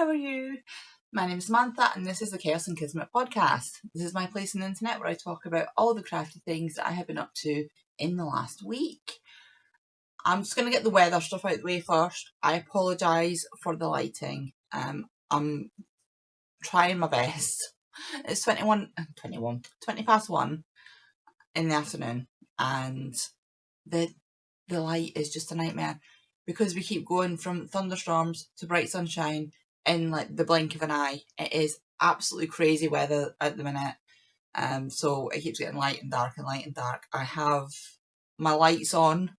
how are you? My name is Samantha and this is the Khaos Kismet podcast. This is my place on the internet where I talk about all the crafty things that I have been up to in the last week. I'm just going to get the weather stuff out of the way first. I apologise for the lighting. I'm trying my best. It's 20 past 1 in the afternoon and the light is just a nightmare because we keep going from thunderstorms to bright sunshine in like the blink of an eye. It is absolutely crazy weather at the minute. So it keeps getting light and dark and light and dark. I have my lights on,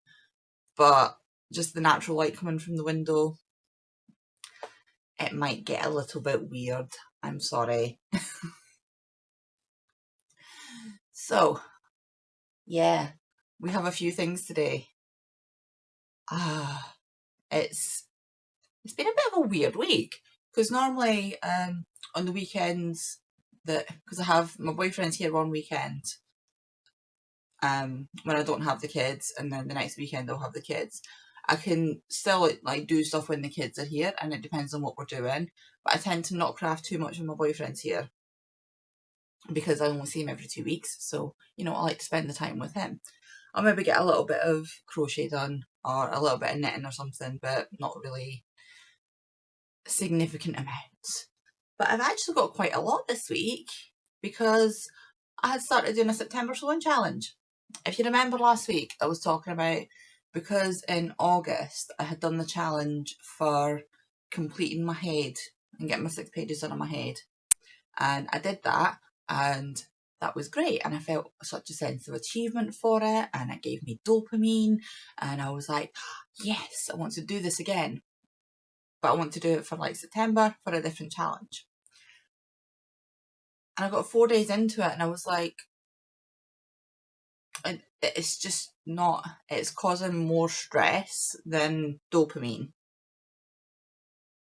but just the natural light coming from the window, it might get a little bit weird. I'm sorry. So, yeah, we have a few things today. It's been a bit of a weird week because normally on the weekends because I have my boyfriend's here one weekend when I don't have the kids, and then the next weekend I'll have the kids. I can still like do stuff when the kids are here, and it depends on what we're doing, but I tend to not craft too much when my boyfriend's here because I only see him every 2 weeks, so I like to spend the time with him. I'll maybe get a little bit of crochet done or a little bit of knitting or something, but not really significant amounts. But I've actually got quite a lot this week because I had started doing a September sewing challenge. If you remember last week, I was talking about because in August I had done the challenge for completing my head and getting my 6 pages done on my head, and I did that and that was great, and I felt such a sense of achievement for it, and it gave me dopamine, and I was like, yes, I want to do this again, but I want to do it for like September for a different challenge. And I got 4 days into it and I was like, it's just not, it's causing more stress than dopamine,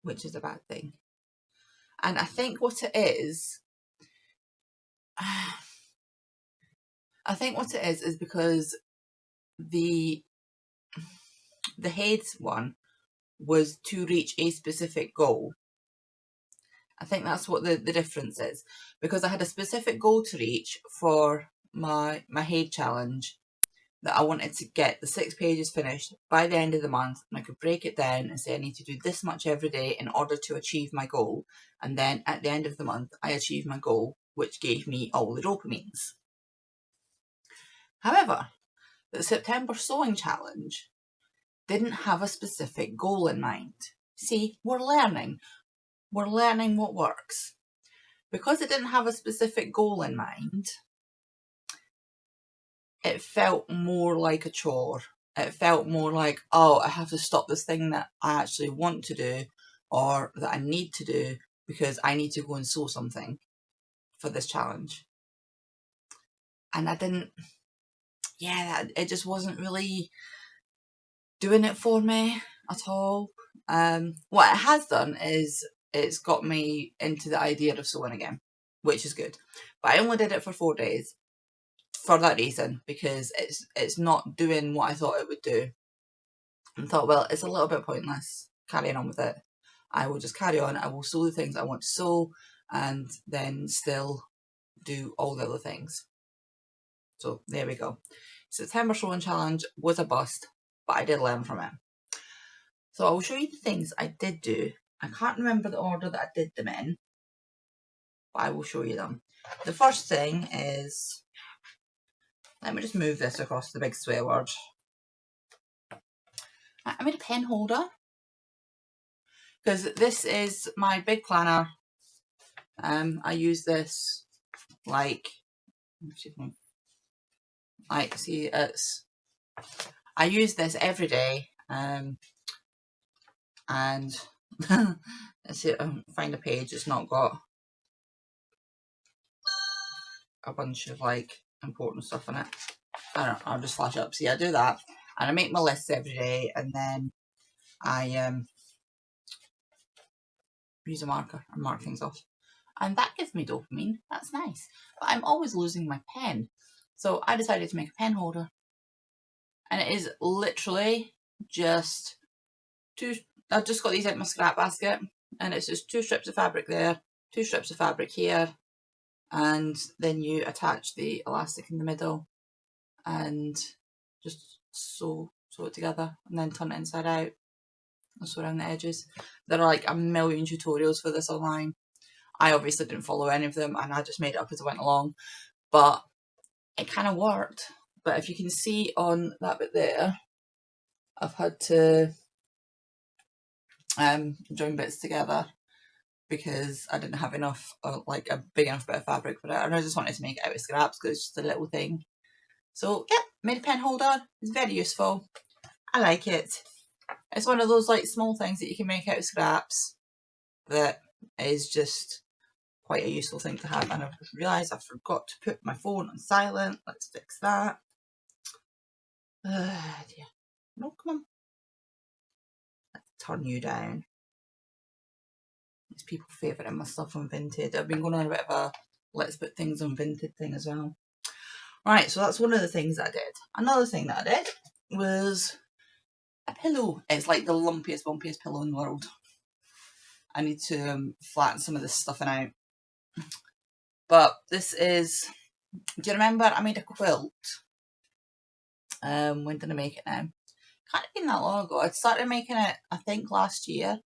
which is a bad thing. And I think what it is because the head one was to reach a specific goal. I think that's what the difference is, because I had a specific goal to reach for my head challenge, that I wanted to get the 6 pages finished by the end of the month, and I could break it down and say I need to do this much every day in order to achieve my goal, and then at the end of the month I achieved my goal, which gave me all the dopamines. However, the September sewing challenge didn't have a specific goal in mind. See, we're learning what works. Because it didn't have a specific goal in mind, it felt more like a chore. It felt more like, oh, I have to stop this thing that I actually want to do or that I need to do because I need to go and sew something for this challenge. And I didn't, it just wasn't really doing it for me at all. What it has done is it's got me into the idea of sewing again, which is good. But I only did it for 4 days for that reason, because it's not doing what I thought it would do. And thought, well, it's a little bit pointless carrying on with it. I will just carry on. I will sew the things I want to sew and then still do all the other things. So there we go. September sewing challenge was a bust, but I did learn from it. So I will show you the things I did do. I can't remember the order that I did them in, but I will show you them. The first thing is, let me just move this across the big swear word. I made a pen holder because this is my big planner. I use this I use this every day. And let's see if I can find a page that's not got a bunch of important stuff in it. I don't know, I'll just flash up. See, I do that, and I make my lists every day, and then I use a marker and mark things off, and that gives me dopamine. That's nice, but I'm always losing my pen, so I decided to make a pen holder, and it is literally just I've just got these out of my scrap basket. and it's just 2 strips of fabric there, 2 strips of fabric here, and then you attach the elastic in the middle and just sew it together, and then turn it inside out and sew around the edges. There are like a million tutorials for this online. I obviously didn't follow any of them, and I just made it up as I went along, but it kind of worked. But if you can see on that bit there, I've had to join bits together because I didn't have enough, like a big enough bit of fabric for it, and I just wanted to make it out of scraps because it's just a little thing. So yeah, made a pen holder. It's very useful. I like it. It's one of those like small things that you can make out of scraps that is just quite a useful thing to have. And I've realised I forgot to put my phone on silent. Let's fix that. Dear. No, come on. Let's turn you down. It's people favouring my stuff on Vinted. I've been going on a bit of a let's put things on Vinted thing as well. Right, so that's one of the things that I did. Another thing that I did was a pillow. It's like the lumpiest, bumpiest pillow in the world. I need to flatten some of this stuffing out. But this is, do you remember I made a quilt? When did I make it now? Can't have been that long ago. I started making it, I think, last year.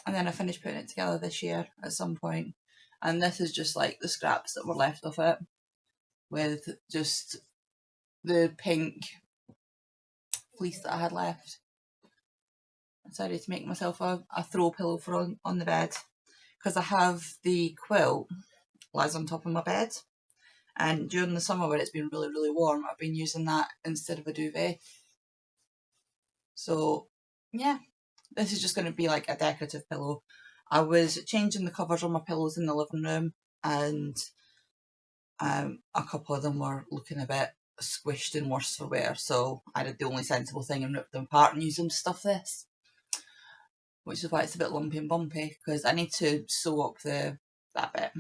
And then I finished putting it together this year at some point. And this is just like the scraps that were left of it, with just the pink fleece that I had left. I decided to make myself a throw pillow for on the bed, because I have the quilt lies on top of my bed, and during the summer when it's been really, really warm, I've been using that instead of a duvet. So yeah, this is just going to be like a decorative pillow. I was changing the covers on my pillows in the living room, and a couple of them were looking a bit squished and worse for wear, so I did the only sensible thing and ripped them apart and used them to stuff this, which is why it's a bit lumpy and bumpy, because I need to sew up that bit,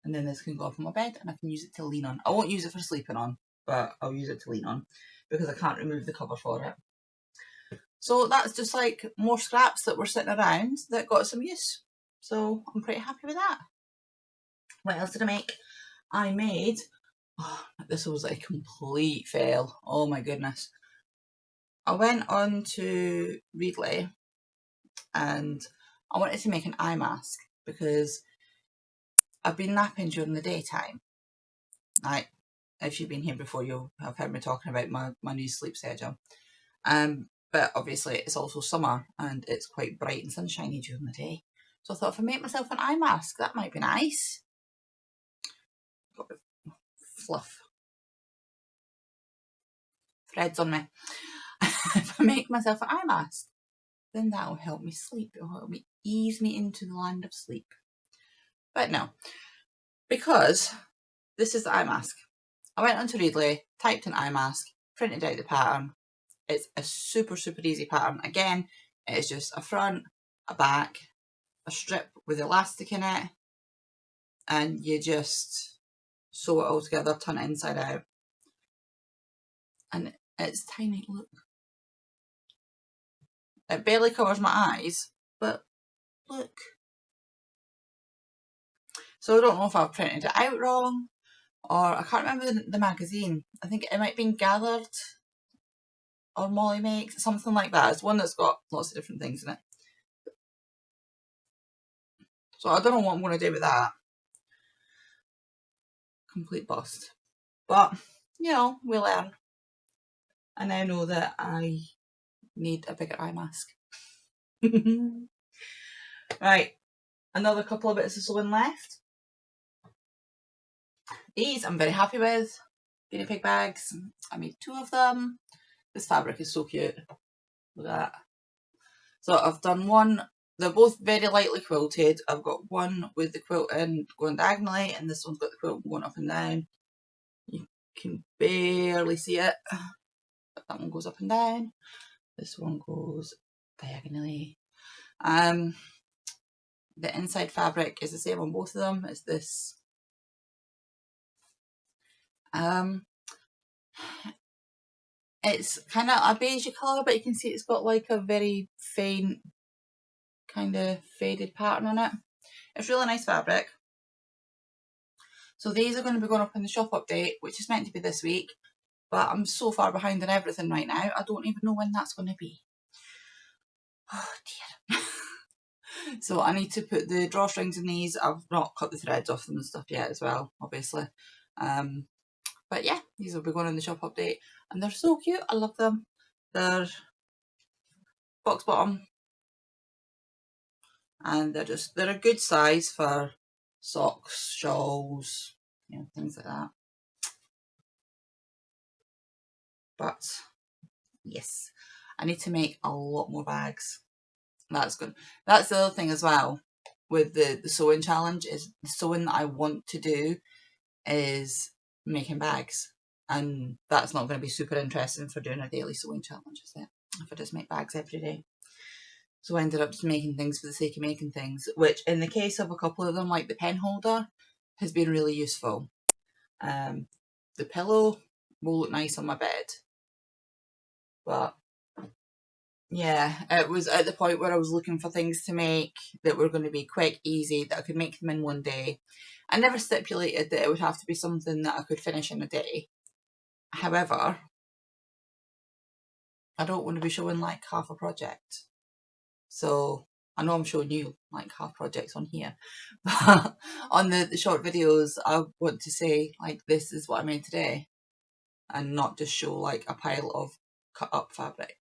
and then this can go up on my bed and I can use it to lean on. I won't use it for sleeping on, but I'll use it to lean on because I can't remove the cover for it. So that's just like more scraps that were sitting around that got some use. So I'm pretty happy with that. What else did I make? I made, oh, this was a complete fail. Oh my goodness. I went on to Readly and I wanted to make an eye mask because I've been napping during the daytime. Like, if you've been here before, you'll have heard me talking about my new sleep schedule. But obviously it's also summer and it's quite bright and sunshiny during the day. So I thought if I make myself an eye mask, that might be nice. Got fluff threads on me. If I make myself an eye mask, then that will help me sleep. It will help me ease me into the land of sleep. But no, because this is the eye mask. I went onto Readly, typed in eye mask, printed out the pattern. It's a super, super easy pattern. Again, it's just a front, a back, a strip with elastic in it, and you just sew it all together, turn it inside out. And it's tiny, look. It barely covers my eyes, but look. So I don't know if I've printed it out wrong, or I can't remember the magazine. I think it might have been Gathered or Molly Makes, something like that. It's one that's got lots of different things in it. So I don't know what I'm going to do with that. Complete bust. But, you know, we learn. I now know that I need a bigger eye mask. Right, another couple of bits of sewing left. These I'm very happy with. Guinea pig bags. I made 2 of them. This fabric is so cute. Look at that. So I've done one. They're both very lightly quilted. I've got one with the quilting going diagonally, and this one's got the quilt going up and down. You can barely see it, but that one goes up and down. This one goes diagonally. The inside fabric is the same on both of them. It's this it's kind of a beigey colour, but you can see it's got like a very faint kind of faded pattern on it. It's really nice fabric. So these are going to be going up in the shop update, which is meant to be this week, but I'm so far behind on everything right now, I don't even know when that's going to be. Oh dear. So I need to put the drawstrings in these. I've not cut the threads off them and stuff yet as well, obviously. But yeah, these will be going in the shop update, and they're so cute. I love them. They're box bottom, and they're a good size for socks, shawls, you know, things like that. But yes, I need to make a lot more bags. That's good. That's the other thing as well with the sewing challenge, is the sewing that I want to do is making bags, and that's not going to be super interesting for doing a daily sewing challenge, is it? If I just make bags every day. So I ended up just making things for the sake of making things, which in the case of a couple of them, like the pen holder, has been really useful. The pillow will look nice on my bed, but yeah, it was at the point where I was looking for things to make that were going to be quick, easy, that I could make them in one day. I never stipulated that it would have to be something that I could finish in a day. However, I don't want to be showing like half a project. So I know I'm showing you like half projects on here, but on the short videos, I want to say like, this is what I made today, and not just show like a pile of cut up fabric.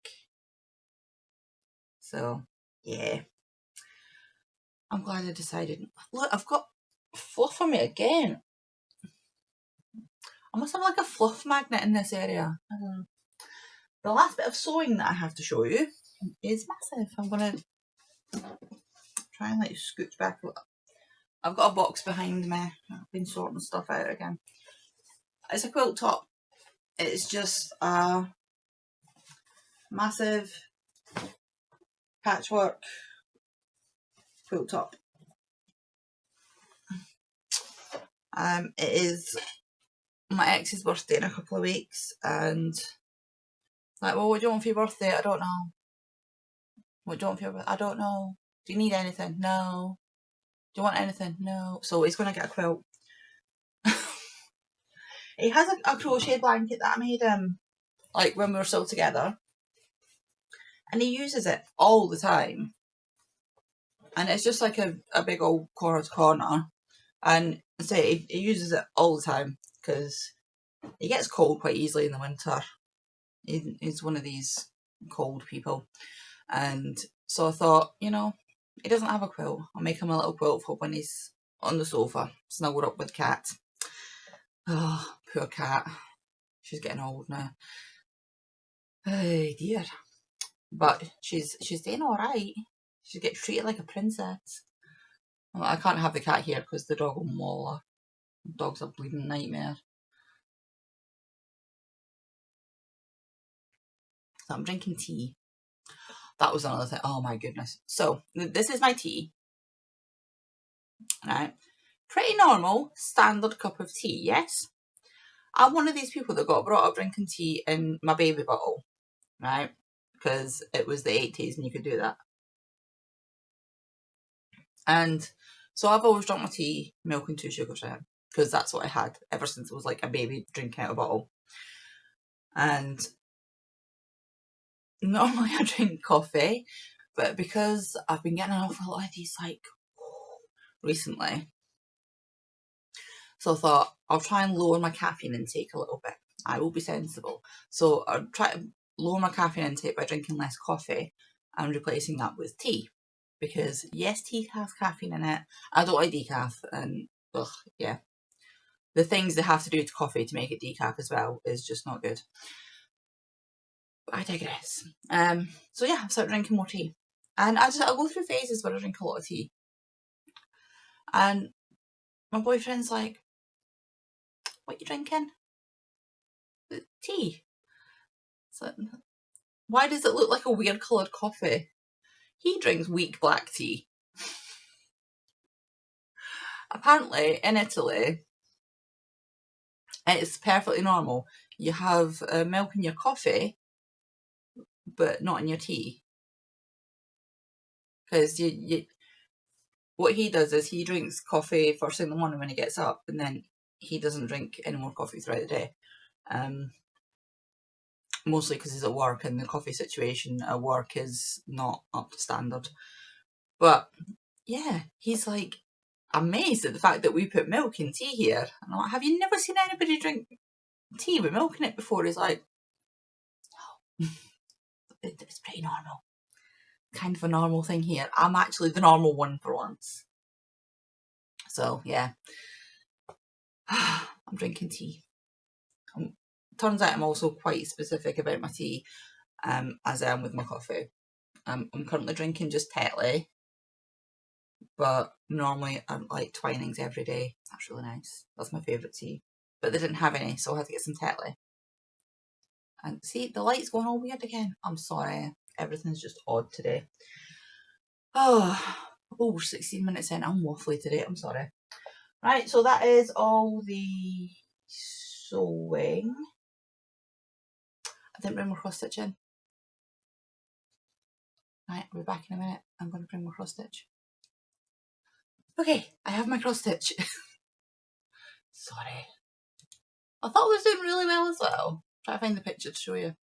So yeah, I'm glad I decided. Look, I've got fluff on me again. I must have like a fluff magnet in this area. I don't know. The last bit of sewing that I have to show you is massive. I'm gonna try and like scooch back a little. I've got a box behind me. I've been sorting stuff out again. It's a quilt top. It's just a massive patchwork quilt top. It is my ex's birthday in a couple of weeks, and like, well, what do you want for your birthday? I don't know. What do you want for your birthday? I don't know. Do you need anything? No. Do you want anything? No. So he's going to get a quilt. He has a crochet blanket that I made him like when we were still together, and he uses it all the time, and it's just like a big old corner to corner, and so he uses it all the time because he gets cold quite easily in the winter. He's one of these cold people, and so I thought, you know, he doesn't have a quilt, I'll make him a little quilt for when he's on the sofa snuggled up with Cat. Oh, poor Cat, she's getting old now. Oh dear. But she's doing alright. She gets treated like a princess. Well, I can't have the cat here because the dog will maul her. The dog's a bleeding nightmare. So I'm drinking tea. That was another thing. Oh my goodness. So this is my tea. Right. Pretty normal, standard cup of tea, yes? I'm one of these people that got brought up drinking tea in my baby bottle, right? Because it was the 80s and you could do that. And so I've always drunk my tea, milk and 2 sugars in it, because that's what I had ever since I was like a baby drinking out a bottle. And normally I drink coffee, but because I've been getting an awful lot of these like recently, so I thought I'll try and lower my caffeine intake a little bit. I will be sensible. So I'll try to lower my caffeine intake by drinking less coffee and replacing that with tea. Because yes, tea has caffeine in it. I don't like decaf, and ugh, yeah. The things they have to do to coffee to make it decaf as well is just not good. But I digress. So yeah, I've started drinking more tea. And I'll go through phases where I drink a lot of tea. And my boyfriend's like, what are you drinking? Tea. So, why does it look like a weird coloured coffee? He drinks weak black tea. Apparently, in Italy, it's perfectly normal. You have milk in your coffee, but not in your tea. because what he does is he drinks coffee first thing in the morning when he gets up, and then he doesn't drink any more coffee throughout the day. Mostly because he's at work and the coffee situation at work is not up to standard. But yeah, he's like amazed at the fact that we put milk in tea here. And I'm like, have you never seen anybody drink tea with milk in it before? He's like, no, it's pretty normal. Kind of a normal thing here. I'm actually the normal one for once. So yeah, I'm drinking tea. Turns out I'm also quite specific about my tea, as I am with my coffee. I'm currently drinking just Tetley, but normally I'm like Twinings every day. That's really nice. That's my favourite tea. But they didn't have any, so I had to get some Tetley. And see, the light's going all weird again. I'm sorry. Everything's just odd today. Oh, we're 16 minutes in. I'm waffly today. I'm sorry. Right, so that is all the sewing. I didn't bring my cross stitch in. Right, I'll be back in a minute. I'm going to bring my cross stitch. Okay, I have my cross stitch. Sorry. I thought I was doing really well as well. Try to find the picture to show you.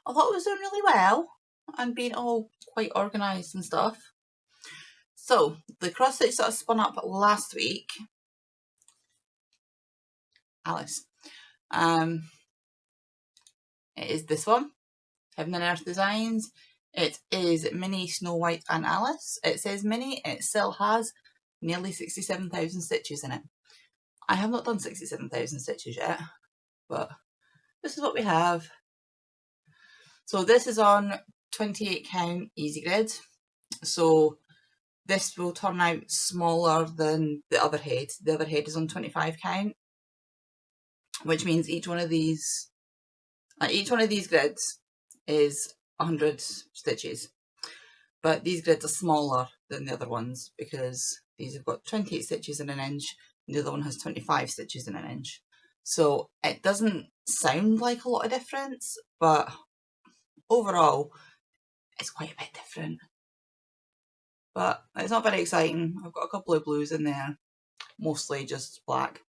I thought I was doing really well and being all quite organised and stuff. So, the cross stitch that I spun up last week, Alice, it is this one, Heaven and Earth Designs. It is Mini, Snow White and Alice. It says Mini, it still has nearly 67,000 stitches in it. I have not done 67,000 stitches yet, but this is what we have. So this is on 28 count easy grid. So this will turn out smaller than the other head. The other head is on 25 count, which means each one of these grids is 100 stitches. But these grids are smaller than the other ones because these have got 28 stitches in an inch and the other one has 25 stitches in an inch. So it doesn't sound like a lot of difference, but overall it's quite a bit different. But it's not very exciting. I've got a couple of blues in there, mostly just black.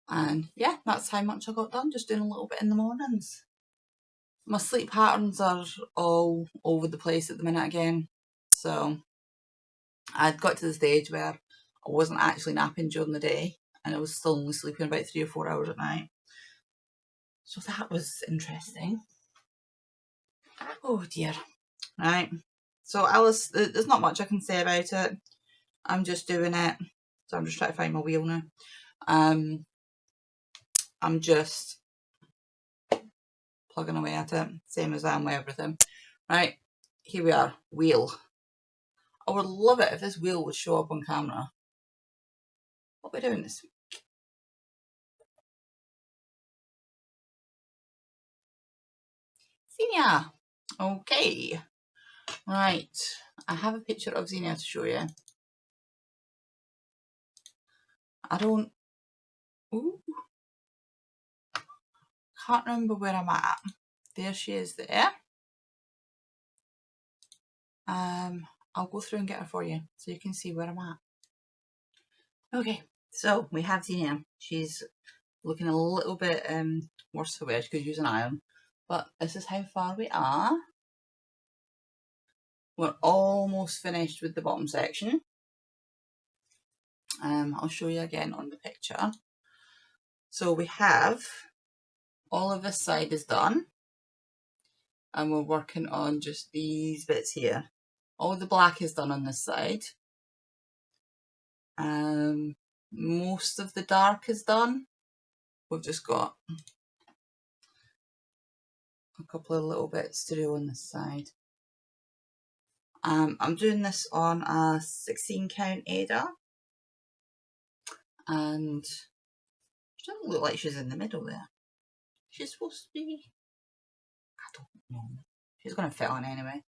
And yeah, that's how much I got done, just doing a little bit in the mornings. My sleep patterns are all over the place at the minute again. So I'd got to the stage where I wasn't actually napping during the day and I was still only sleeping about 3 or 4 hours at night. So that was interesting. Oh dear. Right. So Alice, there's not much I can say about it. I'm just doing it. So I'm just trying to find my wheel now. I'm just plugging away at it, same as I am with everything. Right, here we are, wheel. I would love it if this wheel would show up on camera. What are we doing this week? Xenia. Okay. Right, I have a picture of Xenia to show you. Can't remember where I'm at. There she is there. I'll go through and get her for you so you can see where I'm at. Okay, so we have Xenia. She's looking a little bit worse for wear. She could use an iron. But this is how far we are. We're almost finished with the bottom section. I'll show you again on the picture. So we have all of this side is done. And we're working on just these bits here. All the black is done on this side. Most of the dark is done. We've just got a couple of little bits to do on this side. I'm doing this on a 16 count Ada. And she doesn't look like she's in the middle there. She's supposed to be... I don't know. She's going to fit on anyway.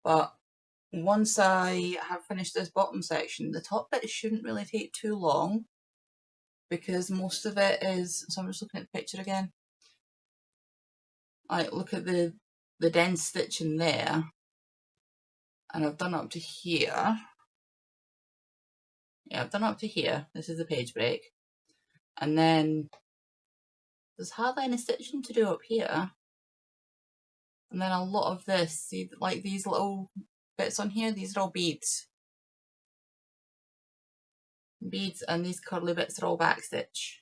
But once I have finished this bottom section, the top bit shouldn't really take too long because most of it is... So I'm just looking at the picture again. Like, look at the dense stitch in there. and I've done up to here. Yeah, I've done up to here. This is the page break. And then there's hardly any stitching to do up here. And then a lot of this, see, like these little bits on here, these are all beads. Beads, and these curly bits are all backstitch.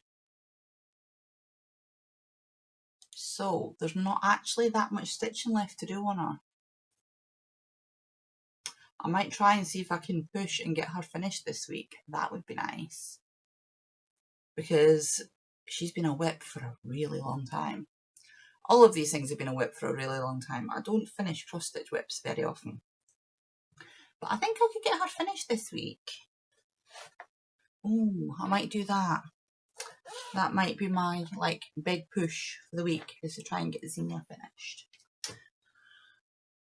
So there's not actually that much stitching left to do on her. I might try and see if I can push and get her finished this week. That would be nice. Because she's been a whip for a really long time. All of these things have been a whip for a really long time. I don't finish cross stitch whips very often. But I think I could get her finished this week. Oh, I might do that. That might be my like big push for the week, is to try and get Xenia finished.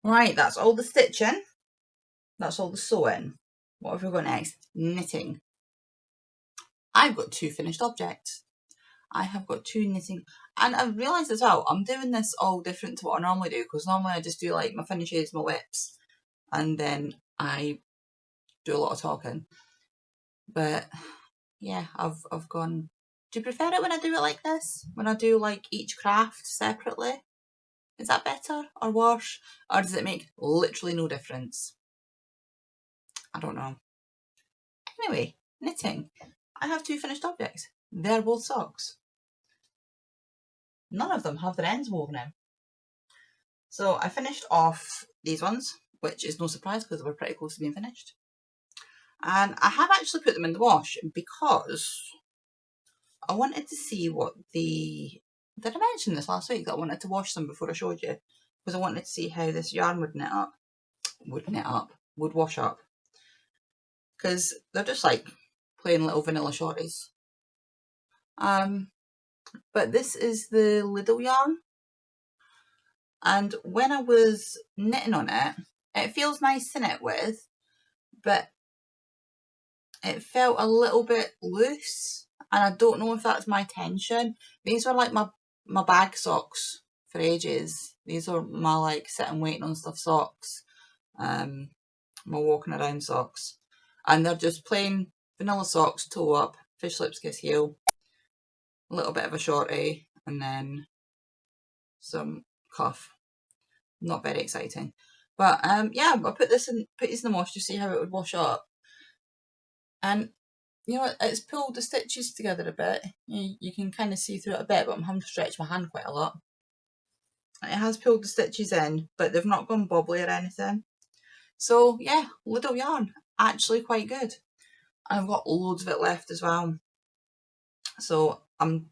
Right, that's all the stitching. That's all the sewing. What have we got next? Knitting. I've got 2 finished objects. I have got 2 knitting, and I've realised as well, I'm doing this all different to what I normally do, because normally I just do like my finishes, my whips, and then I do a lot of talking. But yeah, I've gone, do you prefer it when I do it like this? When I do like each craft separately? Is that better or worse? Or does it make literally no difference? I don't know. Anyway, knitting. I have 2 finished objects. They're both socks. None of them have their ends woven in. So I finished off these ones, which is no surprise because they were pretty close to being finished. And I have actually put them in the wash because I wanted to see what the... Did I mention this last week that I wanted to wash them before I showed you? Because I wanted to see how this yarn would knit up. Would wash up. Because they're just like plain little vanilla shorties. But this is the Lidl yarn. And when I was knitting on it, it feels nice to knit with, but it felt a little bit loose, and I don't know if that's my tension. These were like my bag socks for ages. These are my like sitting waiting on stuff socks, my walking around socks, and they're just plain vanilla socks, toe up, fish lips kiss heel, a little bit of a shorty, and then some cuff. Not very exciting, but yeah, I put these in the wash to see how it would wash up, and you know, it's pulled the stitches together a bit. You can kind of see through it a bit, but I'm having to stretch my hand quite a lot. It has pulled the stitches in, but they've not gone bobbly or anything. So yeah, Lidl yarn, actually quite good. And I've got loads of it left as well. So I'm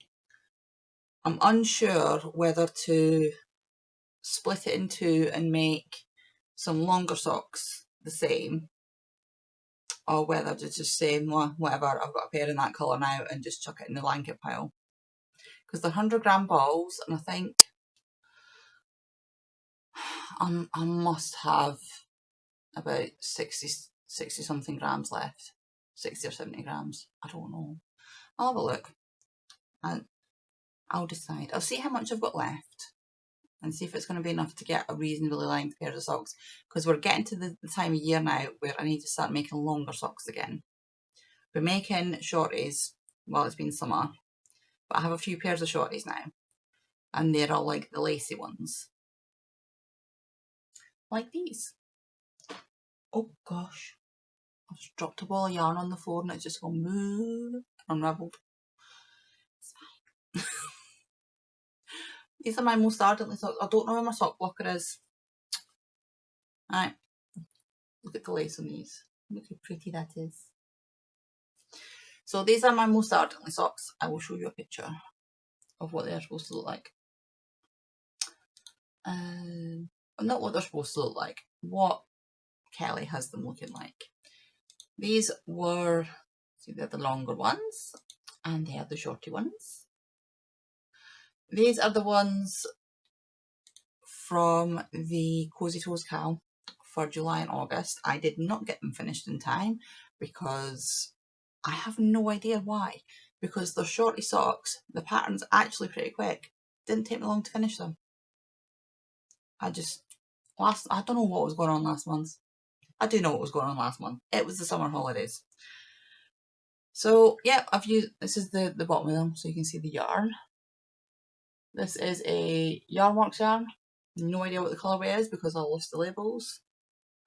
unsure whether to split it in 2 and make some longer socks the same, or whether to just say, well, whatever, I've got a pair in that colour now, and just chuck it in the blanket pile. Because they're 100-gram balls, and I think I must have about 60 something grams left. 60 or 70 grams. I don't know. I'll have a look and I'll decide. I'll see how much I've got left and see if it's going to be enough to get a reasonably length pair of socks, because we're getting to the time of year now where I need to start making longer socks again. We're making shorties while it's been summer, but I have a few pairs of shorties now, and they're all like the lacy ones, like these. Oh gosh, I just dropped a ball of yarn on the floor and it's just gone moo, unravelled. It's fine. These are my most ardently socks. I don't know where my sock blocker is. Alright, look at the lace on these. Look how pretty that is. So these are my most ardently socks. I will show you a picture of what they're supposed to look like. Not what they're supposed to look like, what Kelly has them looking like. These were, see, they're the longer ones, and they are the shorty ones. These are the ones from the Cozy Toes Cal for July and August. I did not get them finished in time because I have no idea why. Because they're shorty socks, the pattern's actually pretty quick. Didn't take me long to finish them. I don't know what was going on last month. I do know what was going on last month. It was the summer holidays. So yeah, I've used, this is the bottom of them, so you can see the yarn. This is a Yarnworks yarn. No idea what the colourway is because I lost the labels.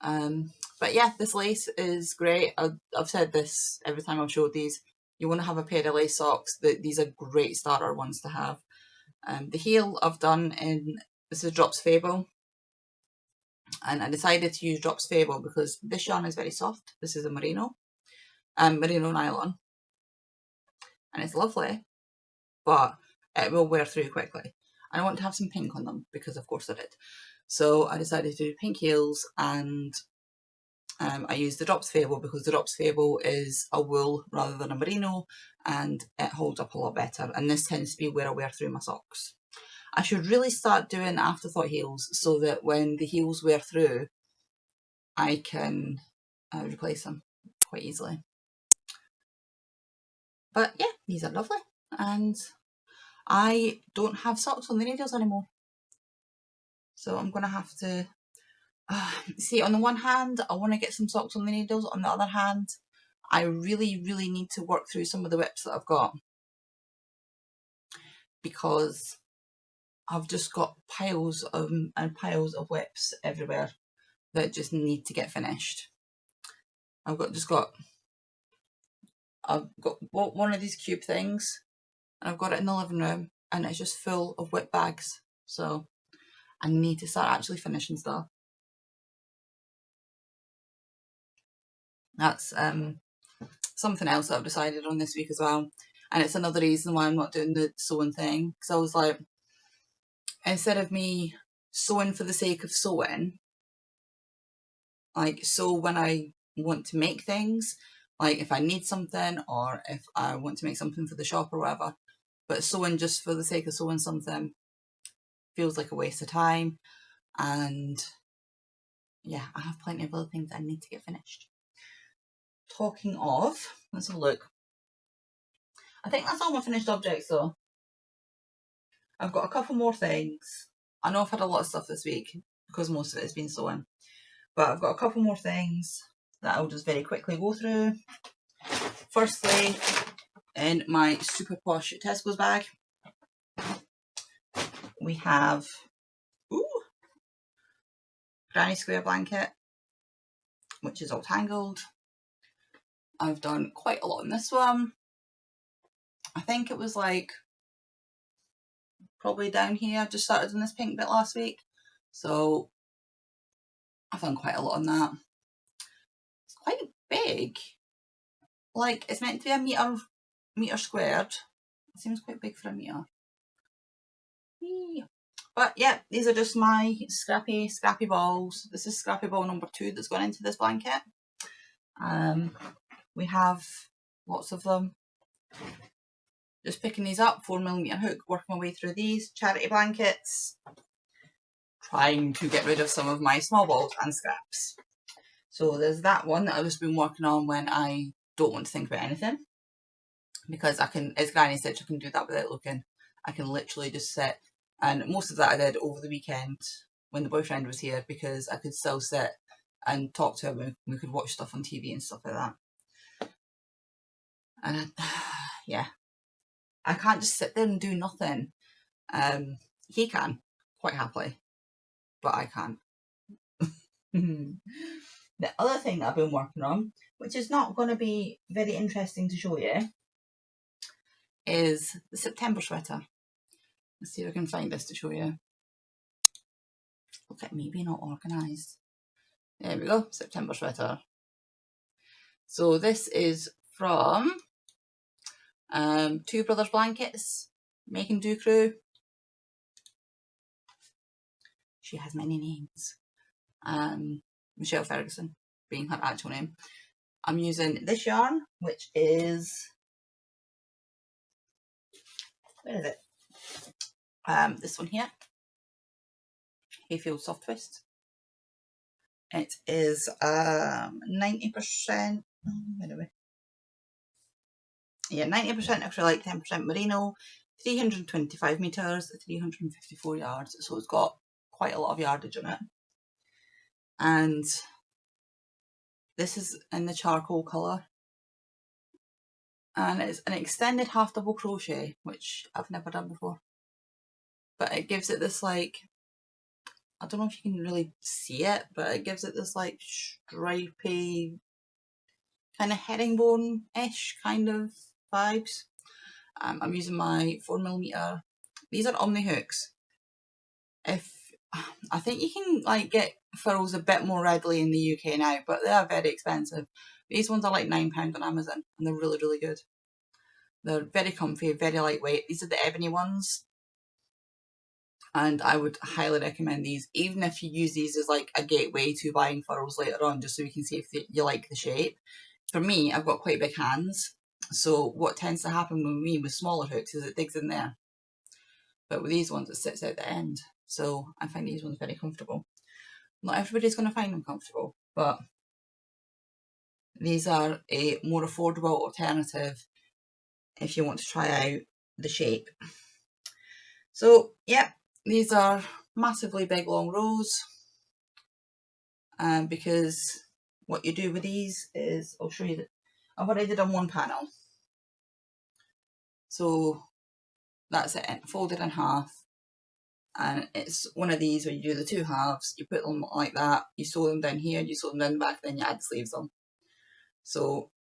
But yeah, this lace is great. I've said this every time I've showed these. You want to have a pair of lace socks. These are great starter ones to have. The heel I've done in, this is Drops Fable. And I decided to use Drops Fable because this yarn is very soft. This is a merino. Merino nylon. And it's lovely, but it will wear through quickly. And I want to have some pink on them because of course I did. So I decided to do pink heels, and I used the Drops Fable because the Drops Fable is a wool rather than a merino, and it holds up a lot better. And this tends to be where I wear through my socks. I should really start doing afterthought heels so that when the heels wear through, I can replace them quite easily. But yeah, these are lovely, and I don't have socks on the needles anymore. So I'm going to have to, see, on the one hand, I want to get some socks on the needles. On the other hand, I really need to work through some of the whips that I've got, because I've just got piles and piles of whips everywhere that just need to get finished. I've got one of these cube things, and I've got it in the living room, and it's just full of whip bags. So I need to start actually finishing stuff. That's something else that I've decided on this week as well, and it's another reason why I'm not doing the sewing thing, because I was like, instead of me sewing for the sake of sewing, like sew when I want to make things, like if I need something or if I want to make something for the shop or whatever, but sewing just for the sake of sewing something feels like a waste of time. And yeah, I have plenty of other things I need to get finished. Talking of, let's have a look. I think that's all my finished objects though. I've got a couple more things. I know I've had a lot of stuff this week because most of it has been sewing, but I've got a couple more things that I'll just very quickly go through. Firstly, in my super posh Tesco's bag, we have granny square blanket, which is all tangled. I've done quite a lot in this one. I think it was like probably down here. I just started in this pink bit last week, so I've done quite a lot on that. It's quite big. Like, it's meant to be a metre squared. It seems quite big for a metre. But yeah, these are just my scrappy balls. This is scrappy ball number 2 that's gone into this blanket. We have lots of them. Just picking these up, 4mm hook, working my way through these charity blankets, trying to get rid of some of my small balls and scraps. So there's that one that I've just been working on when I don't want to think about anything, because I can, as Granny said, I can do that without looking. I can literally just sit, and most of that I did over the weekend when the boyfriend was here, because I could still sit and talk to him. We could watch stuff on TV and stuff like that. And yeah, I can't just sit there and do nothing. He can, quite happily, but I can't. The other thing that I've been working on, which is not going to be very interesting to show you, is the September sweater. Let's see if I can find this to show you. Look at me being not organised. There we go, September sweater. So this is from Two Brothers Blankets, Make and Do Crew. She has many names. Michelle Ferguson being her actual name. I'm using this yarn, which is, where is it? This one here, Hayfield Soft Twist. It is 90%, anyway. Yeah, 90% acrylic, 10% merino, 325 metres, 354 yards. So it's got quite a lot of yardage on it. And This is in the charcoal colour, and it's an extended half double crochet, which I've never done before, but it gives it this like, I don't know if you can really see it, but it gives it this like stripy kind of herringbone-ish kind of vibes. I'm using my 4mm. These are Omni hooks. I think you can like get furrows a bit more readily in the UK now, but they are very expensive. These ones are like £9 on Amazon, and they're really, really good. They're very comfy, very lightweight. These are the ebony ones, and I would highly recommend these, even if you use these as like a gateway to buying furrows later on, just so you can see if you like the shape. For me, I've got quite big hands, so what tends to happen with me with smaller hooks is it digs in there. But with these ones, it sits out the end. So I find these ones very comfortable. Not everybody's going to find them comfortable, but these are a more affordable alternative if you want to try out the shape. So, yeah, these are massively big long rows. Because what you do with these is, I'll show you that I've already done one panel. So that's it, folded in half. And it's one of these where you do the two halves, you put them like that, you sew them down here, you sew them down the back, then you add sleeves on. So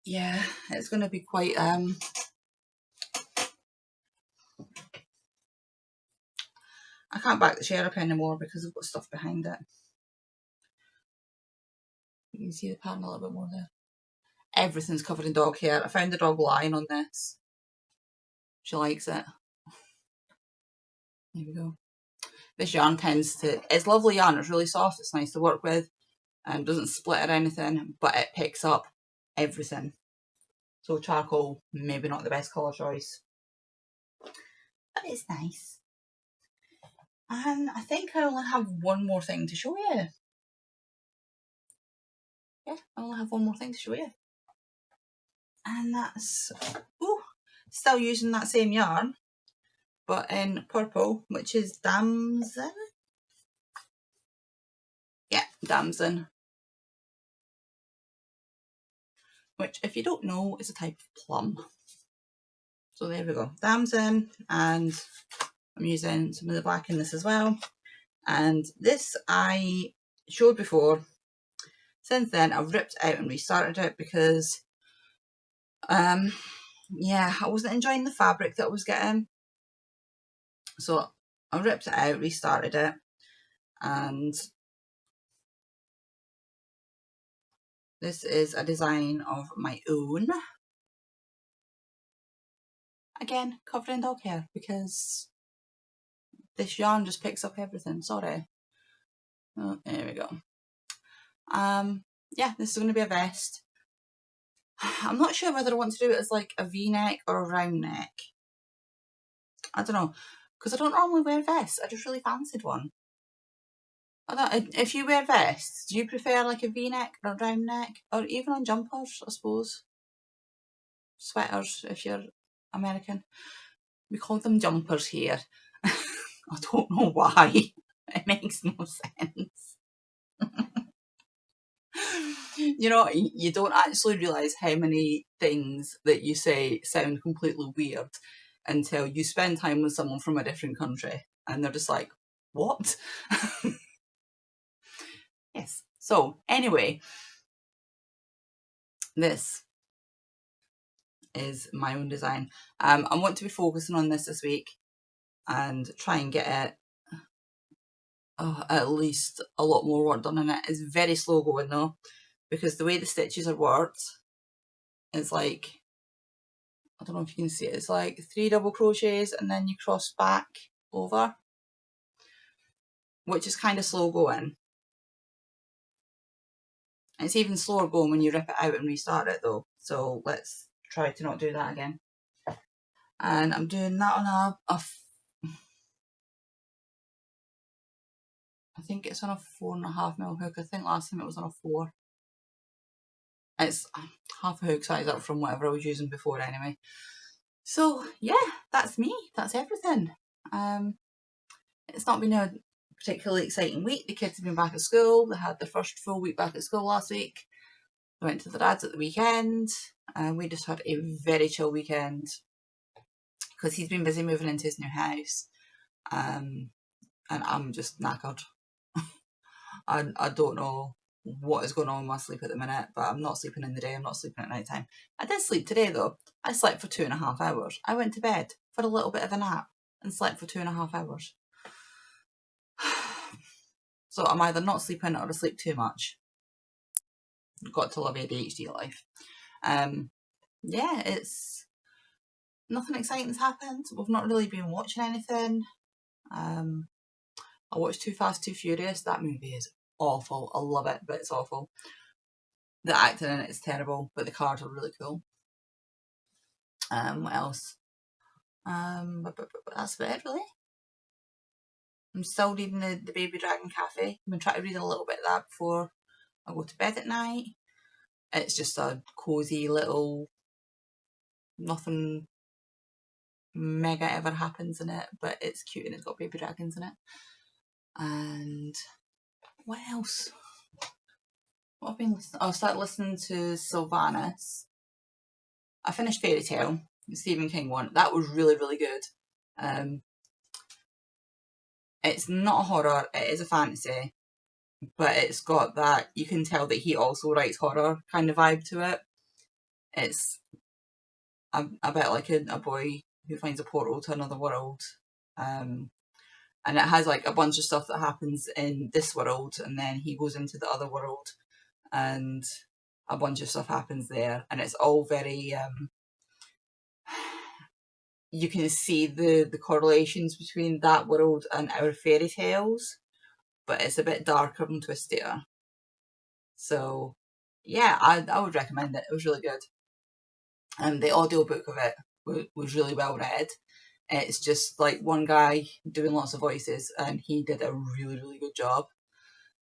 yeah, it's going to be quite I can't back the chair up anymore because I've got stuff behind it. You can see the pattern a little bit more there. Everything's covered in dog hair. I found the dog lying on this. She likes it. There we go. This yarn tends to, it's lovely yarn, it's really soft, it's nice to work with, and doesn't split or anything, but it picks up everything. So charcoal, maybe not the best colour choice, but it's nice. And I think I only have one more thing to show you. Yeah, I only have one more thing to show you. And that's, still using that same yarn, but in purple, which is damson. Yeah, damson. Which, if you don't know, is a type of plum. So there we go, damson, and I'm using some of the black in this as well. And this I showed before. Since then, I've ripped it out and restarted it because, yeah, I wasn't enjoying the fabric that I was getting. So I ripped it out, restarted it, and this is a design of my own. Again, covered in dog hair because this yarn just picks up everything. Sorry. Oh, there we go. Yeah, this is going to be a vest. I'm not sure whether I want to do it as like a V-neck or a round neck. I don't know, because I don't normally wear vests. I just really fancied one. I don't, if you wear vests, do you prefer like a V-neck or a round neck? Or even on jumpers, I suppose. Sweaters, if you're American. We call them jumpers here. I don't know why. It makes no sense. You know, you don't actually realise how many things that you say sound completely weird until you spend time with someone from a different country and they're just like, what? Yes. So anyway, this is my own design. I want to be focusing on this week and try and get it at least a lot more work done on it. It's very slow going though, because the way the stitches are worked is like, I don't know if you can see it, it's like 3 double crochets and then you cross back over, which is kind of slow going. It's even slower going when you rip it out and restart it though, so let's try to not do that again. And I'm doing that on I think it's on a 4.5mm hook. I think last time it was on a 4. It's half a hook size up from whatever I was using before anyway. So yeah, that's me. That's everything. It's not been a particularly exciting week. The kids have been back at school. They had their first full week back at school last week. They went to their dad's at the weekend, and we just had a very chill weekend because he's been busy moving into his new house, and I'm just knackered. I don't know what is going on with my sleep at the minute, but I'm not sleeping in the day, I'm not sleeping at night time. I did sleep today though. I slept for 2.5 hours. I went to bed for a little bit of a nap and slept for 2.5 hours. So I'm either not sleeping or I sleep too much. Got to love ADHD life. Yeah, it's nothing exciting's happened. We've not really been watching anything. I watched Too Fast, Too Furious. That movie is awful. I love it, but it's awful. The acting in it is terrible, but the cars are really cool. What else? But that's about it, really. I'm still reading the Baby Dragon Cafe. I've been trying to read a little bit of that before I go to bed at night. It's just a cosy little, nothing mega ever happens in it, but it's cute and it's got baby dragons in it. And what else? What I've been listening? I started listening to Sylvanas. I finished Fairy Tale, the Stephen King one. That was really, really good. It's not a horror, it is a fantasy, but it's got that, you can tell that he also writes horror kind of vibe to it. It's a bit like a boy who finds a portal to another world. And it has like a bunch of stuff that happens in this world, and then he goes into the other world and a bunch of stuff happens there, and it's all very you can see the correlations between that world and our fairy tales, but it's a bit darker and twistier. So yeah, I would recommend it. It was really good. And the audiobook of it was really well read. It's just like one guy doing lots of voices, and he did a really, really good job.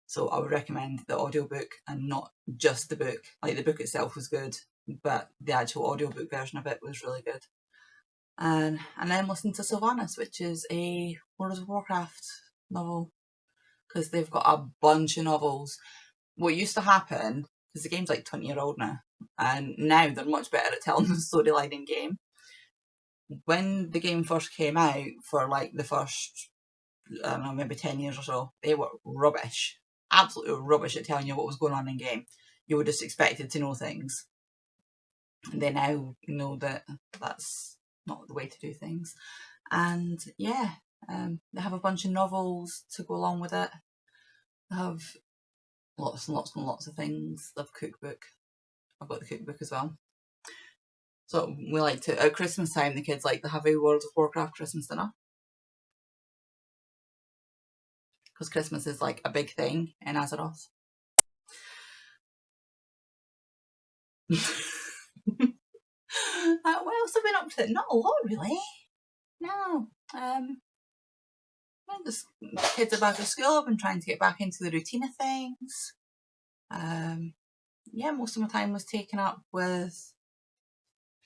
So I would recommend the audiobook and not just the book. Like, the book itself was good, but the actual audiobook version of it was really good. And then listen to Sylvanas, which is a World of Warcraft novel, because they've got a bunch of novels. What used to happen, because the game's like 20-year-old now, and now they're much better at telling the storyline in game. When the game first came out, for like the first, I don't know, maybe 10 years or so, they were rubbish. Absolutely rubbish at telling you what was going on in game. You were just expected to know things. And they now know that that's not the way to do things. And yeah, they have a bunch of novels to go along with it. They have lots and lots and lots of things. They have a cookbook. I've got the cookbook as well. So we like to, at Christmas time, the kids like to have a World of Warcraft Christmas dinner. Because Christmas is like a big thing in Azeroth. What else have I been up to? Not a lot, really. No. Just kids are back at school. I've been trying to get back into the routine of things. Yeah, most of my time was taken up with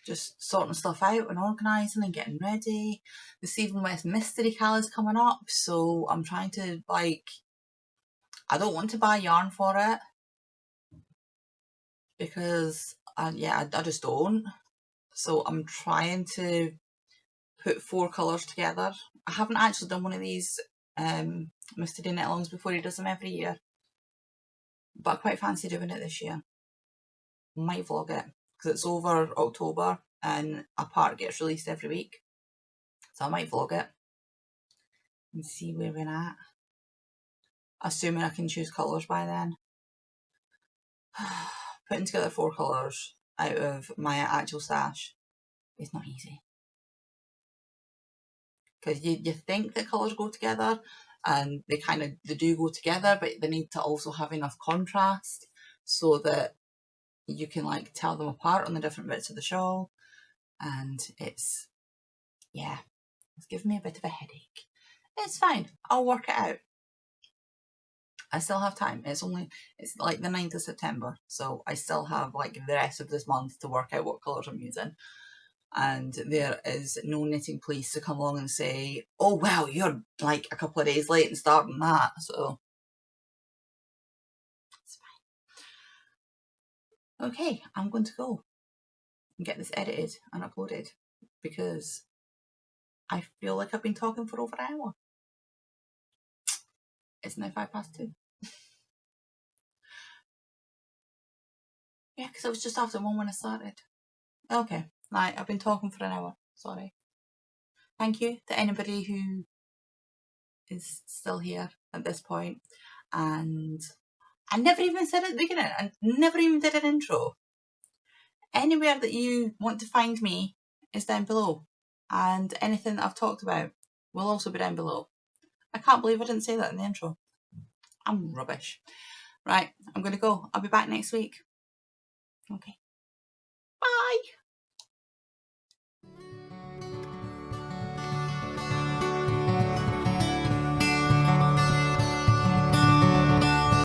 just sorting stuff out and organising and getting ready. The Stephen West Mystery Cal is coming up, so I'm trying to, like, I don't want to buy yarn for it because I just don't. So I'm trying to put 4 colours together. I haven't actually done one of these mystery knit-alongs before. He does them every year, but I quite fancy doing it this year. Might vlog it because it's over October and a part gets released every week, so I might vlog it and see where we're at, assuming I can choose colours by then. Putting together 4 colours out of my actual stash is not easy, because you think that colours go together, and they do go together, but they need to also have enough contrast so that you can like tell them apart on the different bits of the shawl. And it's giving me a bit of a headache. It's fine, I'll work it out. I still have time. It's like the 9th of September, so I still have like the rest of this month to work out what colours I'm using. and there is no knitting police to come along and say, oh well, you're like a couple of days late in starting that, so it's fine. Okay, I'm going to go and get this edited and uploaded because I feel like I've been talking for over an hour. It's now 2:05. Yeah, because it was just after 1 when I started. Okay, right, I've been talking for an hour, sorry. Thank you to anybody who is still here at this point. And I never even said at the beginning, I never even did an intro. Anywhere that you want to find me is down below, and anything that I've talked about will also be down below. I can't believe I didn't say that in the intro. I'm rubbish. Right, I'm going to go. I'll be back next week. Okay. Bye.